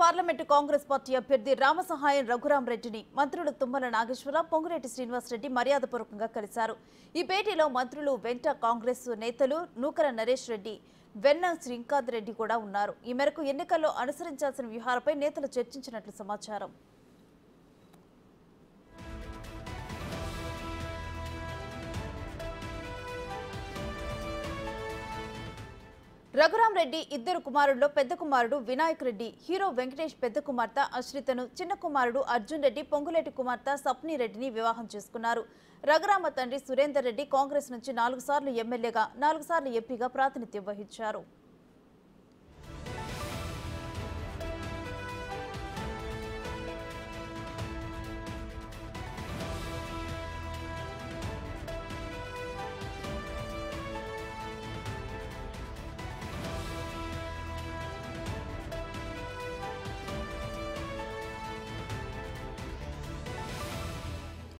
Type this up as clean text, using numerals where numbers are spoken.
Parliament Congress party అభ్యర్థి రామసహాయం రఘురాం రెడ్డిని మంత్రులు తుమ్మల నాగేశ్వరరావు, పొంగులేటి శ్రీనివాసరెడ్డి మర్యాదపూర్వకంగా కలిశారు. ఈ భేటీలో మంత్రులు వెంట కాంగ్రెస్ నేతలు నూకల నరేష్ రెడ్డి, వెన్న శ్రీకాంత్ రెడ్డి కూడా ఉన్నారు. ఈ మేరకు ఎన్నికల్లో అనుసరించాల్సిన వ్యూహాలపై నేతలు చర్చించినట్లు సమాచారం. రఘురాం రెడ్డి ఇద్దరు కుమారుల్లో పెద్ద కుమారుడు వినాయక్ రెడ్డి హీరో వెంకటేష్ పెద్ద కుమార్తె అశ్రితను, చిన్న కుమారుడు అర్జున్ రెడ్డి పొంగులేటి కుమార్తె సప్ని రెడ్డిని వివాహం చేసుకున్నారు. రఘురామ తండ్రి సురేందర్ రెడ్డి కాంగ్రెస్ నుంచి 4 సార్లు ఎమ్మెల్యేగా, 4 సార్లు ఎంపీగా ప్రాతినిధ్యం వహించారు.